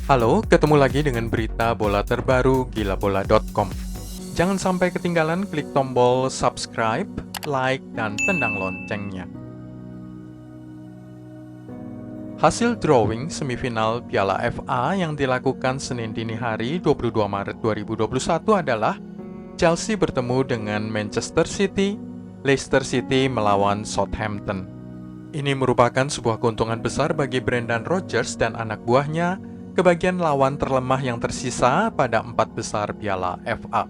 Halo, ketemu lagi dengan berita bola terbaru gilabola.com. Jangan sampai ketinggalan, klik tombol subscribe, like, dan tendang loncengnya. Hasil drawing semifinal Piala FA yang dilakukan Senin dini hari 22 Maret 2021 adalah Chelsea bertemu dengan Manchester City, Leicester City melawan Southampton. Ini merupakan sebuah keuntungan besar bagi Brendan Rodgers dan anak buahnya kebagian lawan terlemah yang tersisa pada 4 besar Piala FA.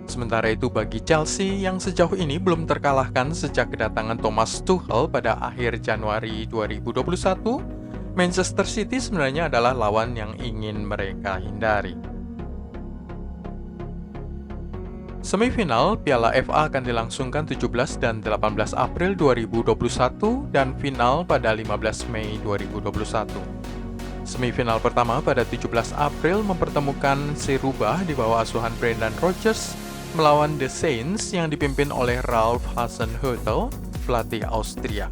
Sementara itu bagi Chelsea yang sejauh ini belum terkalahkan sejak kedatangan Thomas Tuchel pada akhir Januari 2021, Manchester City sebenarnya adalah lawan yang ingin mereka hindari. Semifinal Piala FA akan dilangsungkan 17 dan 18 April 2021 dan final pada 15 Mei 2021. Semifinal pertama pada 17 April mempertemukan si Rubah di bawah asuhan Brendan Rodgers melawan The Saints yang dipimpin oleh Ralf Hasenhüttl, pelatih Austria.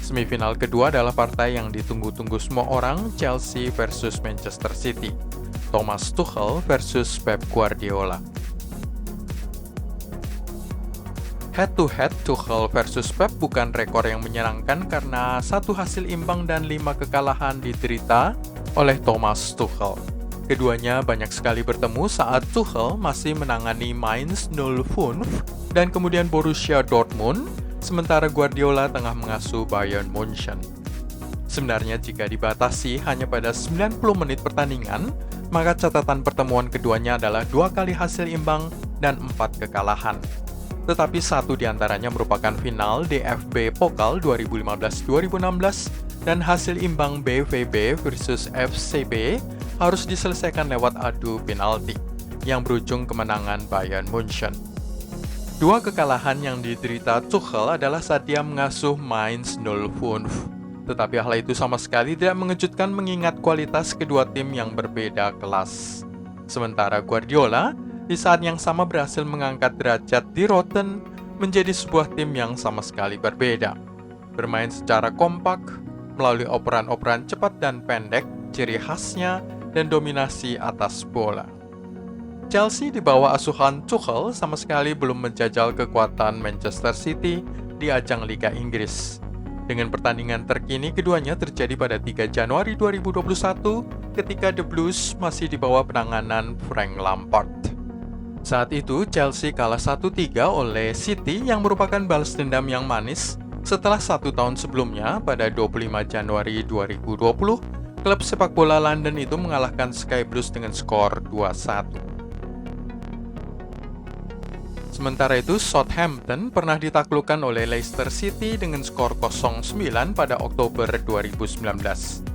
Semifinal kedua adalah partai yang ditunggu-tunggu semua orang, Chelsea versus Manchester City, Thomas Tuchel versus Pep Guardiola. Head-to-head Tuchel versus Pep bukan rekor yang menyenangkan karena 1 hasil imbang dan 5 kekalahan diderita oleh Thomas Tuchel. Keduanya banyak sekali bertemu saat Tuchel masih menangani Mainz 05 dan kemudian Borussia Dortmund, sementara Guardiola tengah mengasuh Bayern München. Sebenarnya jika dibatasi hanya pada 90 menit pertandingan, maka catatan pertemuan keduanya adalah 2 kali hasil imbang dan 4 kekalahan. Tetapi satu diantaranya merupakan final DFB Pokal 2015-2016 dan hasil imbang BVB versus FCB harus diselesaikan lewat adu penalti yang berujung kemenangan Bayern München. 2 kekalahan yang diderita Tuchel adalah saat dia mengasuh Mainz 05. Tetapi hal itu sama sekali tidak mengejutkan mengingat kualitas kedua tim yang berbeda kelas. Sementara Guardiola di saat yang sama berhasil mengangkat derajat di Rotten menjadi sebuah tim yang sama sekali berbeda. Bermain secara kompak, melalui operan-operan cepat dan pendek, ciri khasnya, dan dominasi atas bola. Chelsea di bawah asuhan Tuchel sama sekali belum menjajal kekuatan Manchester City di ajang Liga Inggris. Dengan pertandingan terkini keduanya terjadi pada 3 Januari 2021 ketika The Blues masih di bawah penanganan Frank Lampard. Saat itu, Chelsea kalah 1-3 oleh City yang merupakan balas dendam yang manis setelah 1 tahun sebelumnya pada 25 Januari 2020, klub sepak bola London itu mengalahkan Sky Blues dengan skor 2-1. Sementara itu, Southampton pernah ditaklukkan oleh Leicester City dengan skor 0-9 pada Oktober 2019.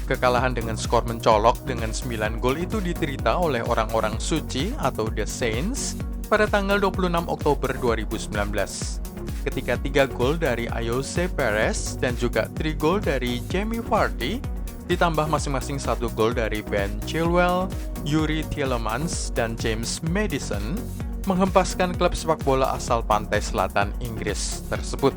Kekalahan dengan skor mencolok dengan 9 gol itu diderita oleh orang-orang suci atau The Saints pada tanggal 26 Oktober 2019. Ketika 3 gol dari Ayoze Perez dan juga 3 gol dari Jamie Vardy, ditambah masing-masing 1 gol dari Ben Chilwell, Yuri Tielemans, dan James Maddison, menghempaskan klub sepak bola asal pantai selatan Inggris tersebut.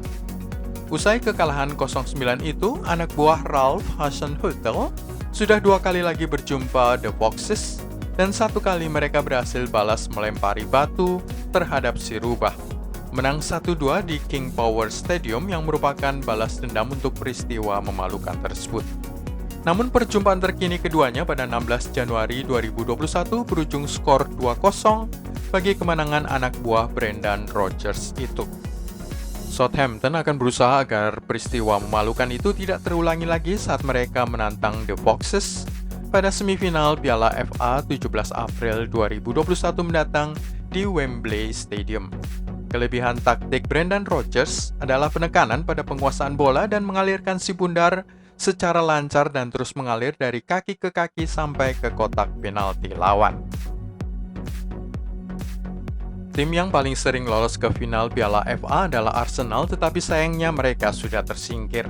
Usai kekalahan 0-9 itu, anak buah Ralf Hasenhüttl sudah 2 kali lagi berjumpa The Foxes dan 1 kali mereka berhasil balas melempari batu terhadap si Rubah. Menang 1-2 di King Power Stadium yang merupakan balas dendam untuk peristiwa memalukan tersebut. Namun perjumpaan terkini keduanya pada 16 Januari 2021 berujung skor 2-0 bagi kemenangan anak buah Brendan Rodgers itu. Southampton akan berusaha agar peristiwa memalukan itu tidak terulangi lagi saat mereka menantang The Foxes pada semifinal Piala FA 17 April 2021 mendatang di Wembley Stadium. Kelebihan taktik Brendan Rodgers adalah penekanan pada penguasaan bola dan mengalirkan si bundar secara lancar dan terus mengalir dari kaki ke kaki sampai ke kotak penalti lawan. Tim yang paling sering lolos ke final Piala FA adalah Arsenal, tetapi sayangnya mereka sudah tersingkir.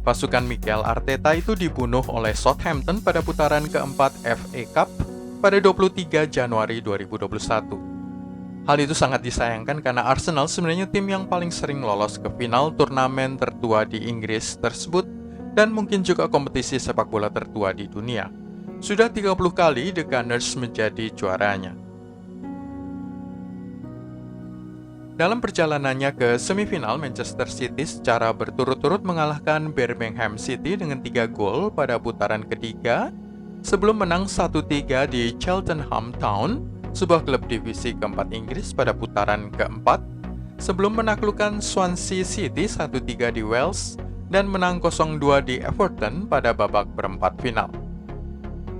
Pasukan Mikel Arteta itu dibunuh oleh Southampton pada putaran keempat FA Cup pada 23 Januari 2021. Hal itu sangat disayangkan karena Arsenal sebenarnya tim yang paling sering lolos ke final turnamen tertua di Inggris tersebut dan mungkin juga kompetisi sepak bola tertua di dunia. Sudah 30 kali The Gunners menjadi juaranya. Dalam perjalanannya ke semifinal, Manchester City secara berturut-turut mengalahkan Birmingham City dengan 3 gol pada putaran ketiga, sebelum menang 1-3 di Cheltenham Town, sebuah klub divisi keempat Inggris pada putaran keempat, sebelum menaklukkan Swansea City 1-3 di Wales, dan menang 0-2 di Everton pada babak perempat final.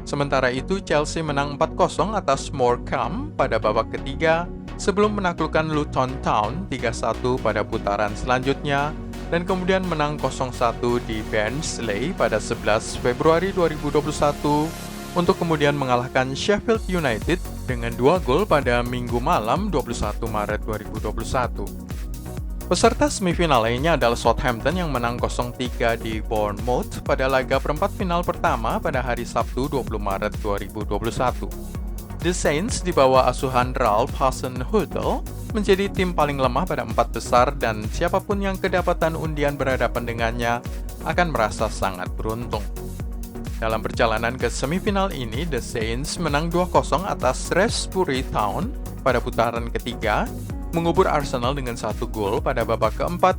Sementara itu, Chelsea menang 4-0 atas Morecambe pada babak ketiga, sebelum menaklukkan Luton Town 3-1 pada putaran selanjutnya, dan kemudian menang 0-1 di Barnsley pada 11 Februari 2021, untuk kemudian mengalahkan Sheffield United dengan 2 gol pada Minggu malam 21 Maret 2021. Peserta semifinal lainnya adalah Southampton yang menang 0-3 di Bournemouth pada laga perempat final pertama pada hari Sabtu 20 Maret 2021. The Saints di bawah asuhan Ralph Hasenhüttl menjadi tim paling lemah pada 4 besar, dan siapapun yang kedapatan undian berhadapan dengannya akan merasa sangat beruntung. Dalam perjalanan ke semifinal ini, The Saints menang 2-0 atas Shrewsbury Town pada putaran ketiga, mengubur Arsenal dengan 1 gol pada babak keempat,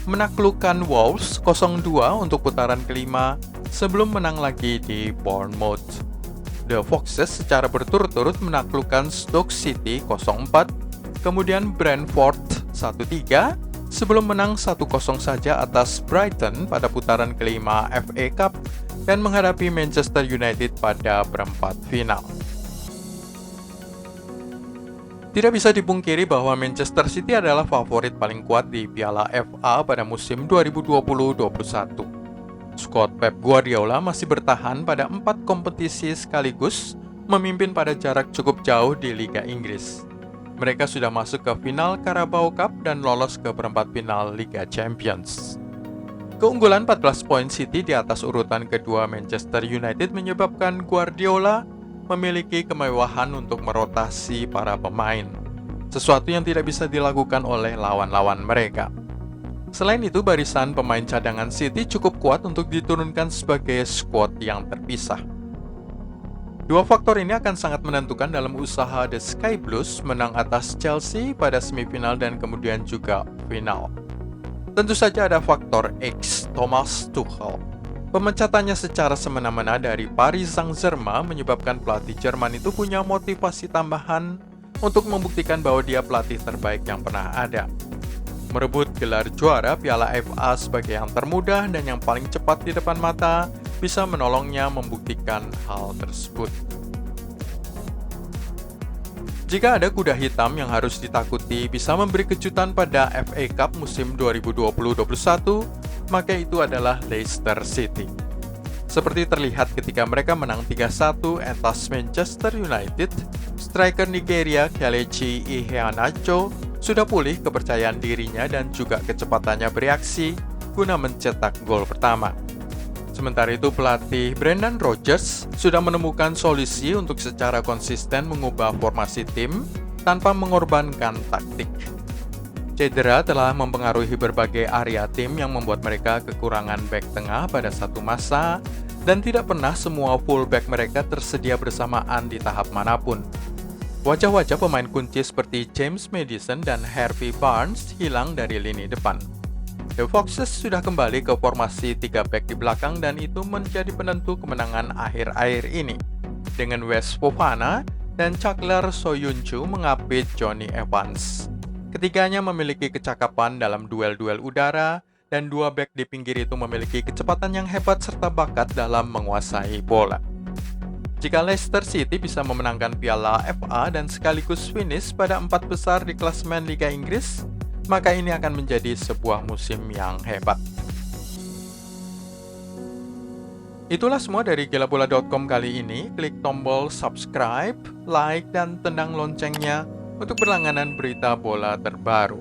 menaklukkan Wolves 0-2 untuk putaran kelima, sebelum menang lagi di Bournemouth. The Foxes secara berturut-turut menaklukkan Stoke City 0-4, kemudian Brentford 1-3, sebelum menang 1-0 saja atas Brighton pada putaran kelima FA Cup, dan menghadapi Manchester United pada perempat final. Tidak bisa dipungkiri bahwa Manchester City adalah favorit paling kuat di Piala FA pada musim 2020-21. Skuad Pep Guardiola masih bertahan pada 4 kompetisi sekaligus, memimpin pada jarak cukup jauh di Liga Inggris. Mereka sudah masuk ke final Carabao Cup dan lolos ke perempat final Liga Champions. Keunggulan 14 poin City di atas urutan kedua Manchester United menyebabkan Guardiola memiliki kemewahan untuk merotasi para pemain, sesuatu yang tidak bisa dilakukan oleh lawan-lawan mereka. Selain itu, barisan pemain cadangan City cukup kuat untuk diturunkan sebagai skuad yang terpisah. Dua faktor ini akan sangat menentukan dalam usaha The Sky Blues menang atas Chelsea pada semifinal dan kemudian juga final. Tentu saja ada faktor X, Thomas Tuchel. Pemecatannya secara semena-mena dari Paris Saint-Germain menyebabkan pelatih Jerman itu punya motivasi tambahan untuk membuktikan bahwa dia pelatih terbaik yang pernah ada. Merebut gelar juara Piala FA sebagai yang termudah dan yang paling cepat di depan mata bisa menolongnya membuktikan hal tersebut. Jika ada kuda hitam yang harus ditakuti bisa memberi kejutan pada FA Cup musim 2020-21, maka itu adalah Leicester City. Seperti terlihat ketika mereka menang 3-1 atas Manchester United, striker Nigeria Kelechi Iheanacho sudah pulih kepercayaan dirinya dan juga kecepatannya bereaksi guna mencetak gol pertama. Sementara itu, pelatih Brendan Rodgers sudah menemukan solusi untuk secara konsisten mengubah formasi tim tanpa mengorbankan taktik. Cedera telah mempengaruhi berbagai area tim yang membuat mereka kekurangan bek tengah pada satu masa, dan tidak pernah semua fullback mereka tersedia bersamaan di tahap manapun. Wajah-wajah pemain kunci seperti James Maddison dan Harvey Barnes hilang dari lini depan. The Foxes sudah kembali ke formasi 3 back di belakang, dan itu menjadi penentu kemenangan akhir-akhir ini, dengan Wes Fofana dan Caglar Soyuncu mengapit Johnny Evans. Ketiganya memiliki kecakapan dalam duel-duel udara, dan 2 back di pinggir itu memiliki kecepatan yang hebat serta bakat dalam menguasai bola. Jika Leicester City bisa memenangkan Piala FA dan sekaligus finish pada 4 besar di klasemen Liga Inggris, maka ini akan menjadi sebuah musim yang hebat. Itulah semua dari gilabola.com kali ini. Klik tombol subscribe, like, dan tendang loncengnya untuk berlangganan berita bola terbaru.